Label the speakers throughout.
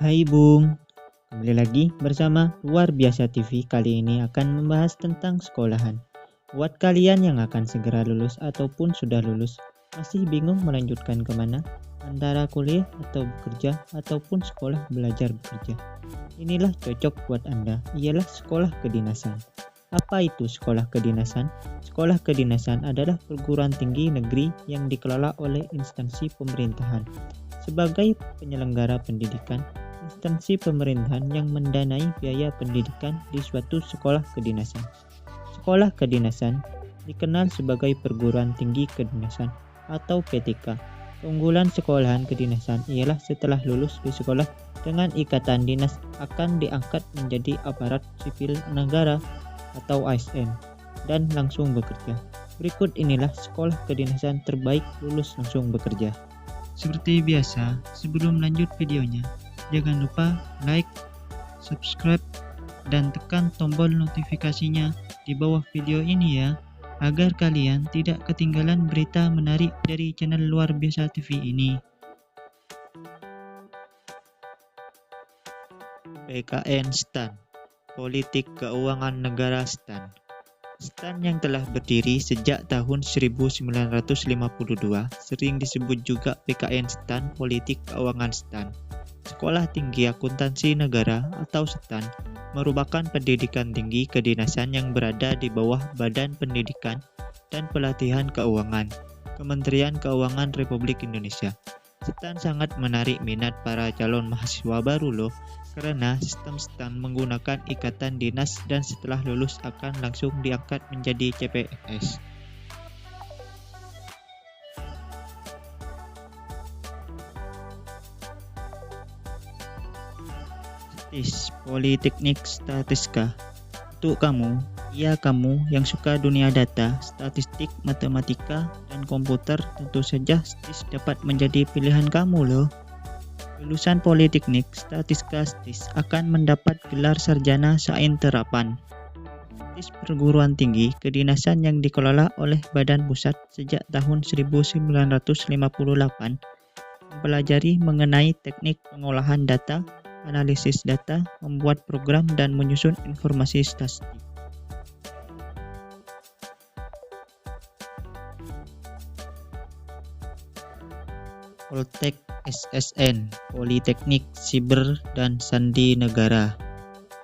Speaker 1: Hai Bung, kembali lagi bersama Luar Biasa TV. Kali ini akan membahas tentang sekolahan. Buat kalian yang akan segera lulus ataupun sudah lulus, masih bingung melanjutkan kemana? Antara kuliah atau bekerja ataupun sekolah belajar bekerja. Inilah cocok buat Anda, ialah sekolah kedinasan. Apa itu sekolah kedinasan? Sekolah kedinasan adalah perguruan tinggi negeri yang dikelola oleh instansi pemerintahan. Sebagai penyelenggara pendidikan, instansi pemerintahan yang mendanai biaya pendidikan di suatu sekolah kedinasan. Sekolah kedinasan dikenal sebagai perguruan tinggi kedinasan atau PTK. Keunggulan sekolahan kedinasan ialah setelah lulus di sekolah dengan ikatan dinas akan diangkat menjadi aparat sipil negara atau ASN dan langsung bekerja. Berikut inilah sekolah kedinasan terbaik lulus langsung bekerja. Seperti biasa, sebelum lanjut videonya, jangan lupa like, subscribe, dan tekan tombol notifikasinya di bawah video ini ya, agar kalian tidak ketinggalan berita menarik dari channel Luar Biasa TV ini. PKN STAN, Politik Keuangan Negara STAN. STAN yang telah berdiri sejak tahun 1952, sering disebut juga PKN STAN, Politik Keuangan STAN. Sekolah Tinggi Akuntansi Negara atau STAN merupakan pendidikan tinggi kedinasan yang berada di bawah Badan Pendidikan dan Pelatihan Keuangan, Kementerian Keuangan Republik Indonesia. STAN sangat menarik minat para calon mahasiswa baru loh, karena sistem STAN menggunakan ikatan dinas dan setelah lulus akan langsung diangkat menjadi CPNS. Politeknik Statiska. Untuk kamu yang suka dunia data, statistik, matematika, dan komputer, tentu saja STIS dapat menjadi pilihan kamu loh. Lulusan Politeknik Statiska STIS akan mendapat gelar sarjana sains terapan. STIS perguruan tinggi kedinasan yang dikelola oleh Badan Pusat sejak tahun 1958, mempelajari mengenai teknik pengolahan data, analisis data, membuat program, dan menyusun informasi statistik. Poltek SSN, Politeknik Siber dan Sandi Negara.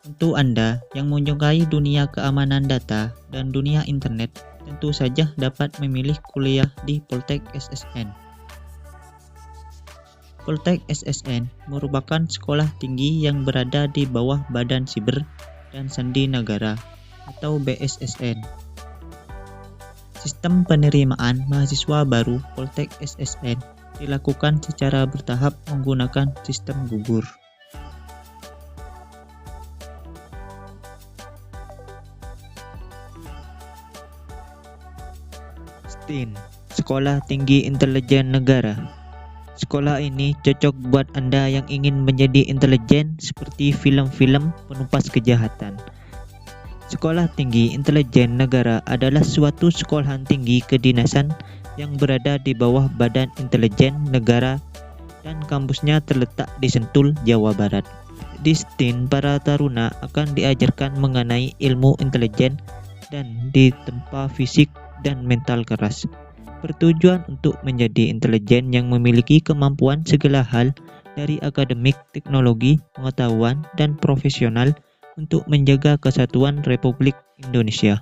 Speaker 1: Untuk Anda yang menyukai dunia keamanan data dan dunia internet, tentu saja dapat memilih kuliah di Poltek SSN. Poltek SSN merupakan sekolah tinggi yang berada di bawah Badan Siber dan Sandi Negara atau BSSN. Sistem penerimaan mahasiswa baru Poltek SSN dilakukan secara bertahap menggunakan sistem gugur. STIN, Sekolah Tinggi Intelijen Negara. Sekolah ini cocok buat Anda yang ingin menjadi intelijen seperti film-film penumpas kejahatan. Sekolah Tinggi Intelijen Negara adalah suatu sekolahan tinggi kedinasan yang berada di bawah Badan Intelijen Negara dan kampusnya terletak di Sentul, Jawa Barat. Di STIN, para taruna akan diajarkan mengenai ilmu intelijen dan ditempa fisik dan mental keras. Bertujuan untuk menjadi intelijen yang memiliki kemampuan segala hal dari akademik, teknologi, pengetahuan, dan profesional untuk menjaga kesatuan Republik Indonesia.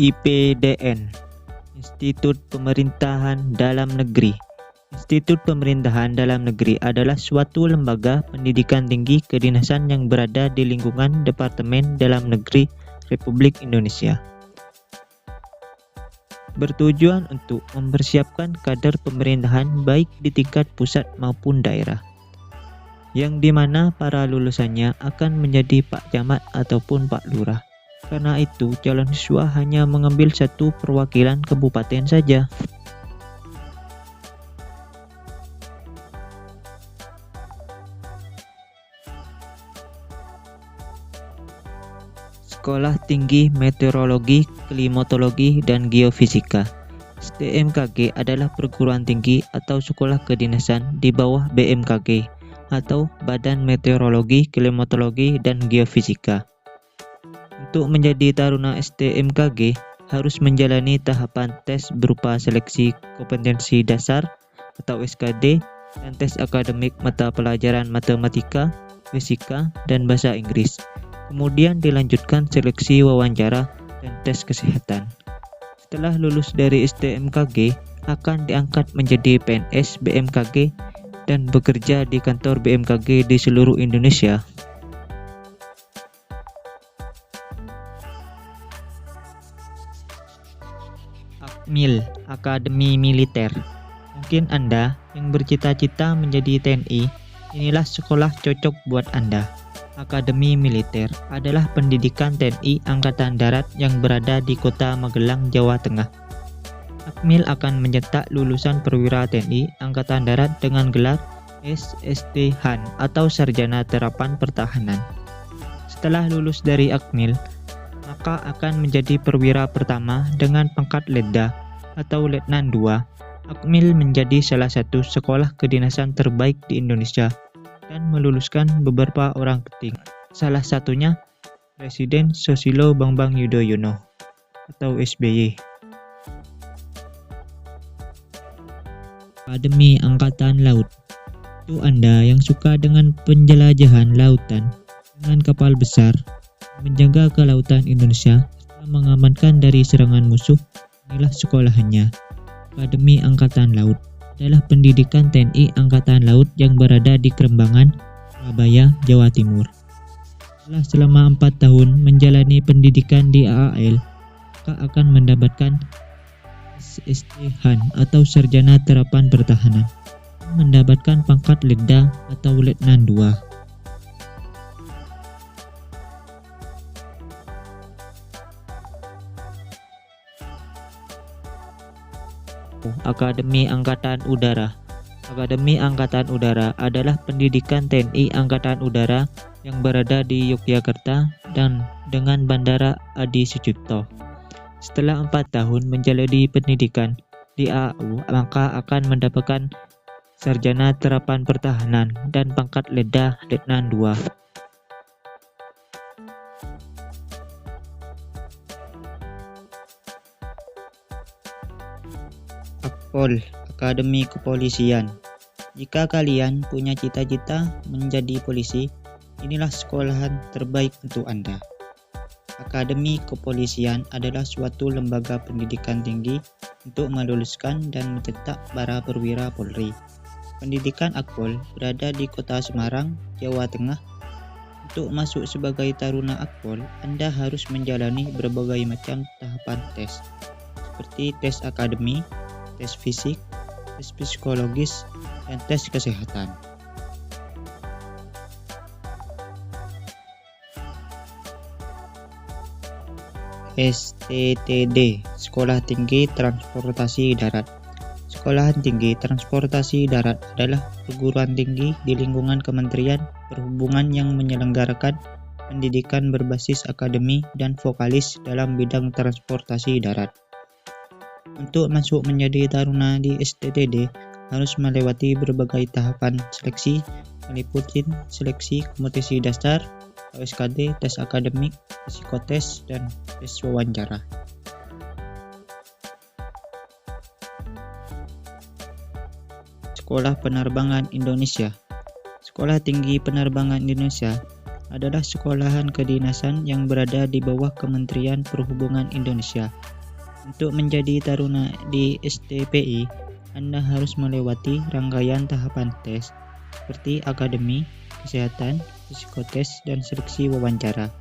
Speaker 1: IPDN, Institut Pemerintahan Dalam Negeri. Institut Pemerintahan Dalam Negeri adalah suatu lembaga pendidikan tinggi kedinasan yang berada di lingkungan Departemen Dalam Negeri Republik Indonesia. Bertujuan untuk mempersiapkan kader pemerintahan baik di tingkat pusat maupun daerah, yang dimana para lulusannya akan menjadi Pak Camat ataupun Pak Lurah. Karena itu, calon siswa hanya mengambil satu perwakilan kabupaten saja. Sekolah Tinggi Meteorologi, Klimatologi, dan Geofisika. STMKG adalah perguruan tinggi atau sekolah kedinasan di bawah BMKG atau Badan Meteorologi, Klimatologi, dan Geofisika. Untuk menjadi taruna STMKG harus menjalani tahapan tes berupa seleksi kompetensi dasar atau SKD dan tes akademik mata pelajaran matematika, fisika, dan bahasa Inggris. Kemudian dilanjutkan seleksi wawancara dan tes kesehatan. Setelah lulus dari STMKG, akan diangkat menjadi PNS BMKG dan bekerja di kantor BMKG di seluruh Indonesia. Akmil, Akademi Militer. Mungkin Anda yang bercita-cita menjadi TNI, inilah sekolah cocok buat Anda. Akademi Militer adalah pendidikan TNI Angkatan Darat yang berada di Kota Magelang, Jawa Tengah. Akmil akan mencetak lulusan perwira TNI Angkatan Darat dengan gelar SST-Han atau Sarjana Terapan Pertahanan. Setelah lulus dari Akmil, maka akan menjadi perwira pertama dengan pangkat Letda atau Letnan II. Akmil menjadi salah satu sekolah kedinasan terbaik di Indonesia dan meluluskan beberapa orang penting. Salah satunya Presiden Susilo Bambang Yudhoyono atau SBY. Akademi Angkatan Laut. Untuk Anda yang suka dengan penjelajahan lautan dengan kapal besar, menjaga kelautan Indonesia serta mengamankan dari serangan musuh, inilah sekolahannya. Akademi Angkatan Laut adalah pendidikan TNI Angkatan Laut yang berada di Kerembangan, Surabaya, Jawa Timur. Setelah selama 4 tahun menjalani pendidikan di AAL, maka akan mendapatkan SST-Han atau Sarjana Terapan Pertahanan, mendapatkan pangkat Letda atau Letnan II. Akademi Angkatan Udara. Akademi Angkatan Udara adalah pendidikan TNI Angkatan Udara yang berada di Yogyakarta dan dengan Bandara Adi Sucipto. Setelah 4 tahun menjalani pendidikan di AU, maka akan mendapatkan Sarjana Terapan Pertahanan dan pangkat Letda Letnan II. Akpol, Akademi Kepolisian. Jika kalian punya cita-cita menjadi polisi, inilah sekolahan terbaik untuk Anda. Akademi Kepolisian adalah suatu lembaga pendidikan tinggi untuk meluluskan dan mencetak para perwira Polri. Pendidikan Akpol berada di Kota Semarang, Jawa Tengah. Untuk masuk sebagai taruna Akpol, Anda harus menjalani berbagai macam tahapan tes, seperti tes akademi, tes fisik, tes psikologis, dan tes kesehatan. STTD, Sekolah Tinggi Transportasi Darat. Sekolahan Tinggi Transportasi Darat adalah perguruan tinggi di lingkungan Kementerian Perhubungan yang menyelenggarakan pendidikan berbasis akademi dan vokalis dalam bidang transportasi darat. Untuk masuk menjadi taruna di STTD harus melewati berbagai tahapan seleksi, meliputi seleksi kompetisi dasar, SKD, tes akademik, psikotes, dan tes wawancara. Sekolah Penerbangan Indonesia. Sekolah Tinggi Penerbangan Indonesia adalah sekolahan kedinasan yang berada di bawah Kementerian Perhubungan Indonesia. Untuk menjadi taruna di STPI, Anda harus melewati rangkaian tahapan tes seperti akademi, kesehatan, psikotes, dan seleksi wawancara.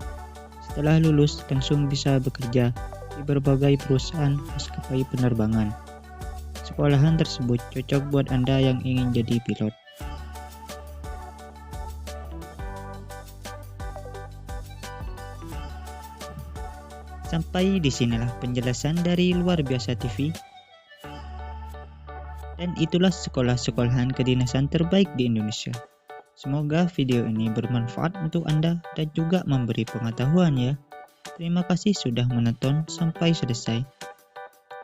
Speaker 1: Setelah lulus, langsung bisa bekerja di berbagai perusahaan maskapai penerbangan. Sekolahan tersebut cocok buat Anda yang ingin jadi pilot. Sampai di sinilah penjelasan dari Luar Biasa TV. Dan itulah sekolah-sekolahan kedinasan terbaik di Indonesia. Semoga video ini bermanfaat untuk Anda dan juga memberi pengetahuan ya. Terima kasih sudah menonton sampai selesai.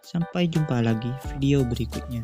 Speaker 1: Sampai jumpa lagi video berikutnya.